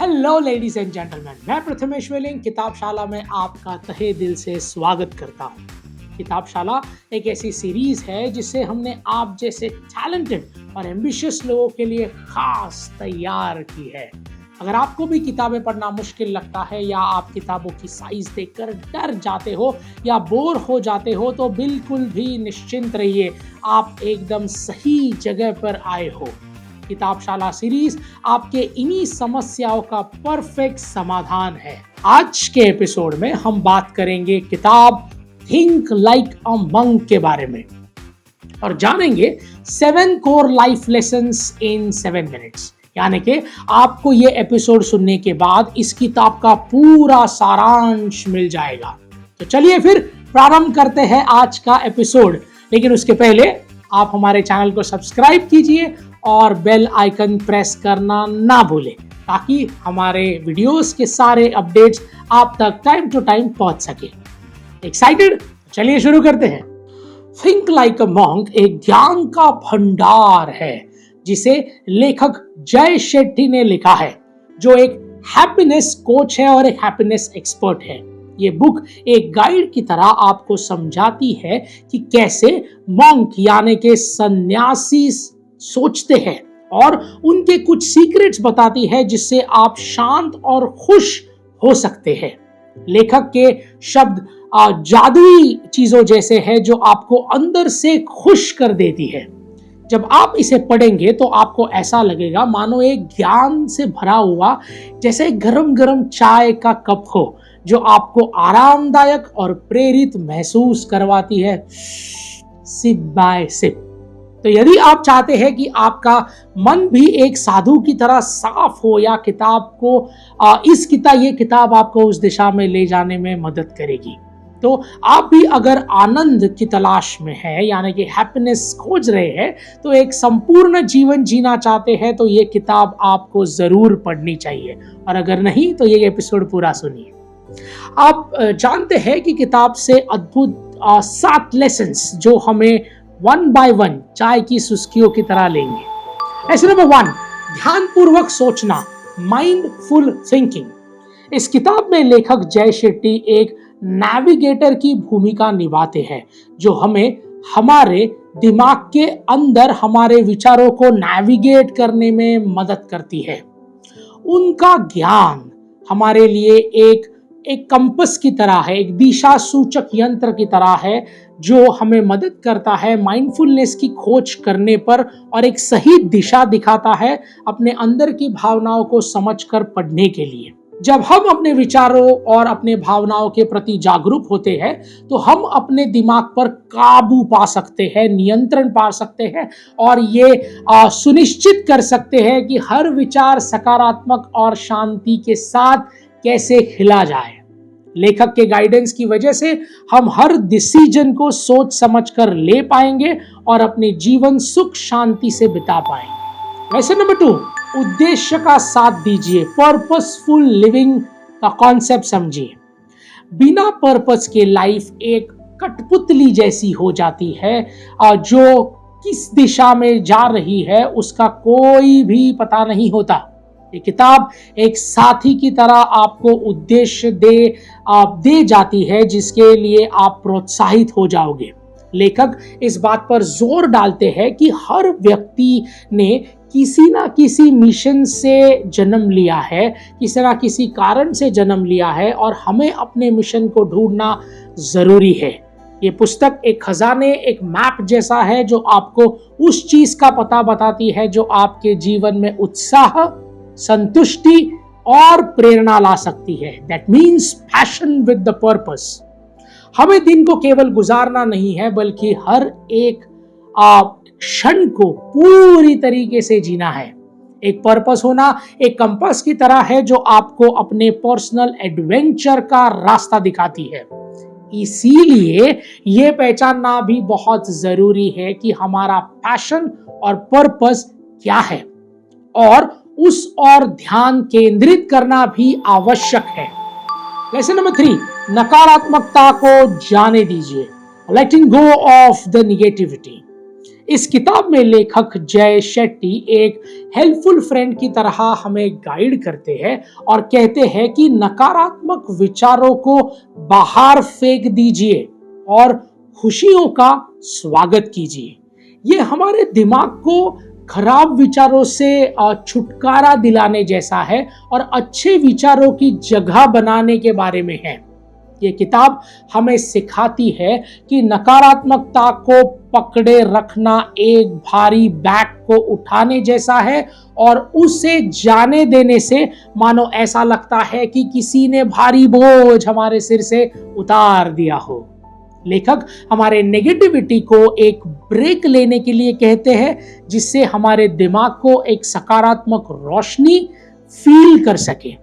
Hello ladies and gentleman, मैं प्रथमेश वेलिंग किताबशाला में आपका तहे दिल से स्वागत करता हूँ। किताबशाला एक ऐसी सीरीज है जिसे हमने आप जैसे टैलेंटेड और एम्बिशियस लोगों के लिए खास तैयार की है। अगर आपको भी किताबें पढ़ना मुश्किल लगता है या आप किताबों की साइज देखकर डर जाते हो या बोर हो जाते हो तो बिल्कुल भी निश्चिंत रहिए, आप एकदम सही जगह पर आए हो। किताबशाला सीरीज आपके इन्हीं समस्याओं का परफेक्ट समाधान है। आज के एपिसोड में हम बात करेंगे किताब थिंक लाइक अ मंक के बारे में और जानेंगे 7 कोर लाइफ लेसन्स इन 7 मिनट्स। यानी कि आपको ये एपिसोड सुनने के बाद इस किताब का पूरा सारांश मिल जाएगा। तो चलिए फिर प्रारंभ करते हैं आज का एपिसोड। लेकिन उसके पहले आप हमारे चैनल को सब्सक्राइब कीजिए और बेल आइकन प्रेस करना ना भूलें ताकि हमारे वीडियोस के सारे अपडेट्स आप तक टाइम टू टाइम पहुंच सके। एक्साइटेड? चलिए शुरू करते हैं। थिंक लाइक अ मॉन्क एक ज्ञान का भंडार है जिसे लेखक जय शेट्टी ने लिखा है, जो एक हैप्पीनेस कोच है और एक हैप्पीनेस एक्सपर्ट है। ये बुक एक गाइड की तरह आपको समझाती है कि कैसे मॉन्क यानी के सन्यासी सोचते हैं और उनके कुछ सीक्रेट्स बताती है जिससे आप शांत और खुश हो सकते हैं। लेखक के शब्द जादुई चीजों जैसे हैं जो आपको अंदर से खुश कर देती है। जब आप इसे पढ़ेंगे तो आपको ऐसा लगेगा मानो एक ज्ञान से भरा हुआ जैसे गरम गरम चाय का कप हो जो आपको आरामदायक और प्रेरित महसूस करवाती है सिप बाय सिप। तो यदि आप चाहते हैं कि आपका मन भी एक साधु की तरह साफ हो या ये किताब आपको उस दिशा में ले जाने में मदद करेगी। तो आप भी अगर आनंद की तलाश में है यानी कि हैप्पीनेस खोज रहे हैं तो एक संपूर्ण जीवन जीना चाहते हैं तो ये किताब आपको जरूर पढ़नी चाहिए, और अगर नहीं तो ये एपिसोड पूरा सुनिए। आप जानते हैं कि किताब से अद्भुत 7 लेसन्स जो हमें 1 by 1 चाय की सुस्कियों की तरह लेंगे। लेसन नंबर 1, ध्यानपूर्वक सोचना, माइंडफुल थिंकिंग। इस किताब में लेखक जय शेट्टी एक नेविगेटर की भूमिका निभाते हैं जो हमें हमारे दिमाग के अंदर हमारे विचारों को नेविगेट करने में मदद करती है। उनका ज्ञान हमारे लिए एक कंपस की तरह है, एक दिशा सूचक यंत्र की तरह है जो हमें मदद करता है माइंडफुलनेस की खोज करने पर और एक सही दिशा दिखाता है अपने अंदर की भावनाओं को समझकर पढ़ने के लिए। जब हम अपने विचारों और अपने भावनाओं के प्रति जागरूक होते हैं तो हम अपने दिमाग पर काबू पा सकते हैं, नियंत्रण पा सकते हैं और ये सुनिश्चित कर सकते हैं कि हर विचार सकारात्मक और शांति के साथ कैसे खिला जाए। लेखक के गाइडेंस की वजह से हम हर डिसीजन को सोच समझकर ले पाएंगे और अपने जीवन सुख शांति से बिता पाएंगे। लेसन नंबर 2, उद्देश्य का साथ दीजिए, पर्पसफुल लिविंग का कॉन्सेप्ट समझिए। बिना पर्पस के लाइफ एक कठपुतली जैसी हो जाती है जो किस दिशा में जा रही है उसका कोई भी पता नहीं होता। ये किताब एक साथी की तरह आपको उद्देश्य दे जाती है जिसके लिए आप प्रोत्साहित हो जाओगे। लेखक इस बात पर जोर डालते हैं कि हर व्यक्ति ने किसी ना किसी मिशन से जन्म लिया है, किसी ना किसी कारण से जन्म लिया है और हमें अपने मिशन को ढूंढना जरूरी है। ये पुस्तक एक खजाने, एक मैप जैसा है जो आपको उस चीज का पता बताती है जो आपके जीवन में उत्साह, संतुष्टि और प्रेरणा ला सकती है। That means passion with the purpose. हमें दिन को केवल गुजारना नहीं है बल्कि हर एक क्षण को पूरी तरीके से जीना है। एक पर्पस होना एक कंपास की तरह है जो आपको अपने पर्सनल एडवेंचर का रास्ता दिखाती है। इसीलिए ये पहचानना भी बहुत जरूरी है कि हमारा पैशन और पर्पस क्या है और उस और ध्यान केंद्रित करना भी आवश्यक है। लेसन नंबर 3, नकारात्मकता को जाने दीजिए, लेटिंग गो ऑफ द निगेटिविटी। इस किताब में लेखक जय शेट्टी एक हेल्पफुल फ्रेंड की तरह हमें गाइड करते हैं और कहते हैं कि नकारात्मक विचारों को बाहर फेंक दीजिए और खुशियों का स्वागत कीजिए। ये हमारे दिमाग को खराब विचारों से छुटकारा दिलाने जैसा है और अच्छे विचारों की जगह बनाने के बारे में है। ये किताब हमें सिखाती है कि नकारात्मकता को पकड़े रखना एक भारी बैग को उठाने जैसा है और उसे जाने देने से मानो ऐसा लगता है कि किसी ने भारी बोझ हमारे सिर से उतार दिया हो। लेखक हमारे नेगेटिविटी को एक ब्रेक लेने के लिए कहते हैं, जिससे हमारे दिमाग को एक सकारात्मक रोशनी फील कर सके।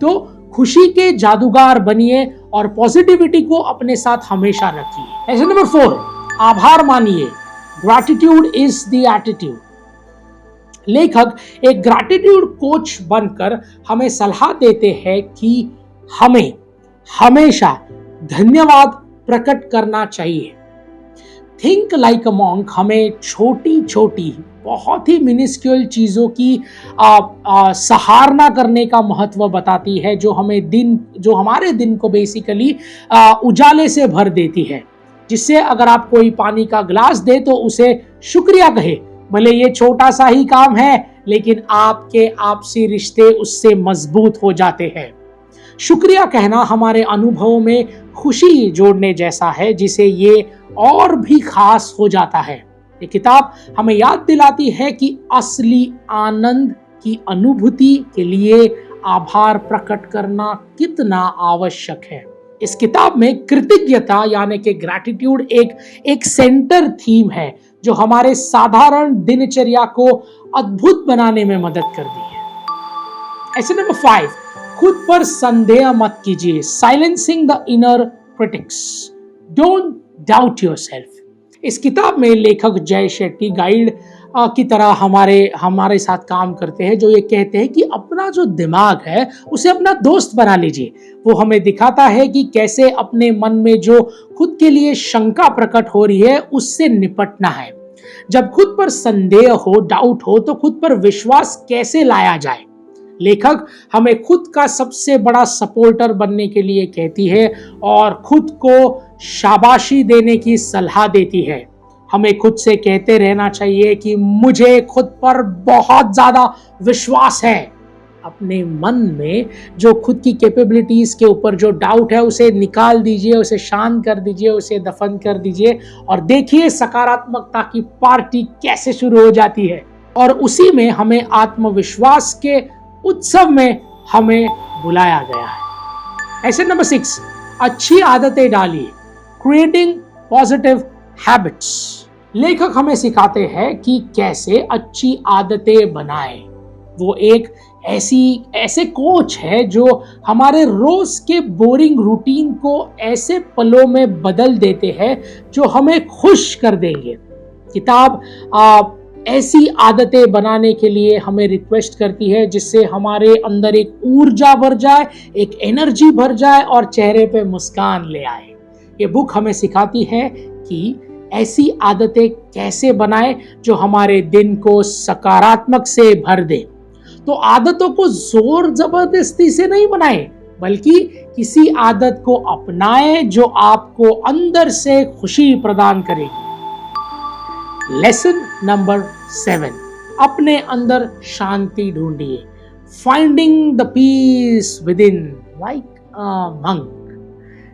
तो खुशी के जादूगर बनिए और पॉजिटिविटी को अपने साथ हमेशा रखिए। लेसन नंबर 4, आभार मानिए। Gratitude is the attitude. लेखक एक ग्रैटिट्यूड कोच बनकर हमें सलाह देते हैं कि हमें हमेशा धन्यवाद प्रकट करना चाहिए। थिंक लाइक अ मॉन्क हमें छोटी छोटी बहुत ही मिनिस्क्यूल चीज़ों की सहारना करने का महत्व बताती है, जो हमारे दिन को बेसिकली उजाले से भर देती है। जिससे अगर आप कोई पानी का गिलास दे तो उसे शुक्रिया कहे, भले ये छोटा सा ही काम है लेकिन आपके आपसी रिश्ते उससे मजबूत हो जाते हैं। शुक्रिया कहना हमारे अनुभवों में खुशी जोड़ने जैसा है, जिसे ये और भी खास हो जाता है। ये किताब हमें याद दिलाती है कि असली आनंद की अनुभूति के लिए आभार प्रकट करना कितना आवश्यक है। इस किताब में कृतज्ञता यानी कि ग्रैटिट्यूड एक सेंटर थीम है, जो हमारे साधारण दिनचर्या को अद्भुत बनाने में मदद करती है। ऐसे नंबर 5, खुद पर संदेह मत कीजिए। Silencing the inner critics, don't doubt yourself. इस किताब में लेखक जय शेट्टी गाइड की तरह हमारे साथ काम करते हैं, जो ये कहते हैं कि अपना जो दिमाग है उसे अपना दोस्त बना लीजिए। वो हमें दिखाता है कि कैसे अपने मन में जो खुद के लिए शंका प्रकट हो रही है उससे निपटना है। जब खुद पर संदेह हो, डाउट हो, तो खुद पर विश्वास कैसे लाया जाए। लेखक हमें खुद का सबसे बड़ा सपोर्टर बनने के लिए कहती है और खुद को शाबाशी देने की सलाह देती है। हमें खुद से कहते रहना चाहिए कि मुझे खुद पर बहुत ज्यादा विश्वास है। अपने मन में जो खुद की कैपेबिलिटीज के ऊपर जो डाउट है उसे निकाल दीजिए, उसे शांत कर दीजिए, उसे दफन कर दीजिए और देखिए सकारात्मकता की पार्टी कैसे शुरू हो जाती है। और उसी में हमें आत्मविश्वास के उत्सव में हमें बुलाया गया है। ऐसे नंबर 6, अच्छी आदतें डालिए। Creating positive habits. लेखक हमें सिखाते हैं कि कैसे अच्छी आदतें बनाएं। वो एक ऐसे कोच है जो हमारे रोज के बोरिंग रूटीन को ऐसे पलों में बदल देते हैं जो हमें खुश कर देंगे। किताब ऐसी आदतें बनाने के लिए हमें रिक्वेस्ट करती है जिससे हमारे अंदर एक ऊर्जा भर जाए, एक एनर्जी भर जाए और चेहरे पे मुस्कान ले आए। ये बुक हमें सिखाती है कि ऐसी आदतें कैसे बनाएं जो हमारे दिन को सकारात्मक से भर दे। तो आदतों को जोर जबरदस्ती से नहीं बनाएं, बल्कि किसी आदत को अपनाएं जो आपको अंदर से खुशी प्रदान करेगी। लेसन नंबर 7, अपने अंदर शांति ढूंढिए। Finding the peace with in like a monk.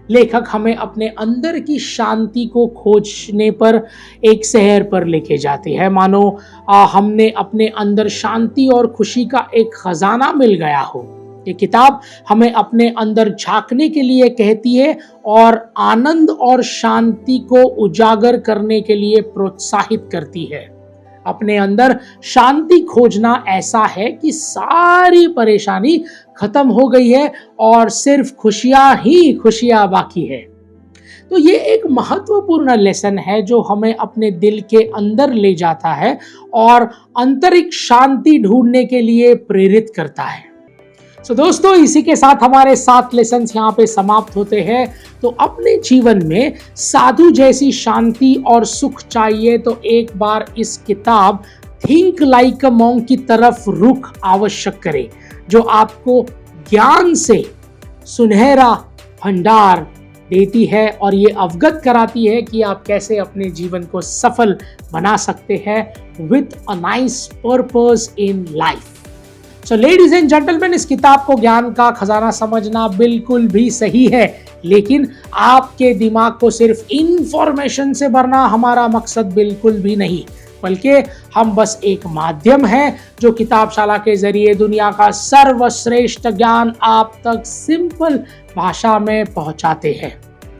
लेखक हमें अपने अंदर की शांति को खोजने पर एक शहर पर लेके जाती है, मानो हमने अपने अंदर शांति और खुशी का एक खजाना मिल गया हो। ये किताब हमें अपने अंदर झांकने के लिए कहती है और आनंद और शांति को उजागर करने के लिए प्रोत्साहित करती है। अपने अंदर शांति खोजना ऐसा है कि सारी परेशानी खत्म हो गई है और सिर्फ खुशियां ही खुशियां बाकी है। तो ये एक महत्वपूर्ण लेसन है जो हमें अपने दिल के अंदर ले जाता है और आंतरिक शांति ढूंढने के लिए प्रेरित करता है। दोस्तों, इसी के साथ हमारे 7 लेसन्स यहाँ पे समाप्त होते हैं। तो अपने जीवन में साधु जैसी शांति और सुख चाहिए तो एक बार इस किताब थिंक लाइक अ मॉन्क की तरफ रुख आवश्यक करे, जो आपको ज्ञान से सुनहरा भंडार देती है और ये अवगत कराती है कि आप कैसे अपने जीवन को सफल बना सकते हैं with a nice purpose in life. So ladies and gentleman, इस किताब को ज्ञान का खजाना समझना बिल्कुल भी सही है, लेकिन आपके दिमाग को सिर्फ इंफॉर्मेशन से भरना हमारा मकसद बिल्कुल भी नहीं, बल्कि हम बस एक माध्यम है जो किताबशाला के जरिए दुनिया का सर्वश्रेष्ठ ज्ञान आप तक सिंपल भाषा में पहुंचाते हैं।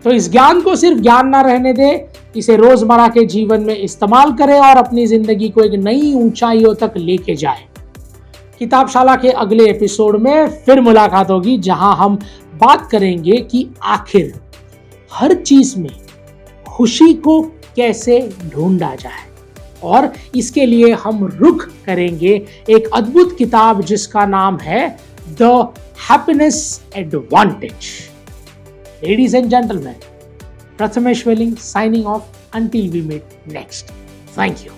तो इस ज्ञान को सिर्फ ज्ञान ना रहने दे, इसे रोजमर्रा के जीवन में इस्तेमाल करें और अपनी जिंदगी को एक नई ऊंचाइयों तक लेके जाए। किताबशाला के अगले एपिसोड में फिर मुलाकात होगी, जहां हम बात करेंगे कि आखिर हर चीज में खुशी को कैसे ढूंढा जाए, और इसके लिए हम रुख करेंगे एक अद्भुत किताब जिसका नाम है the happiness advantage. Ladies and gentlemen, Prathamesh Veling signing off until we meet next. Thank you.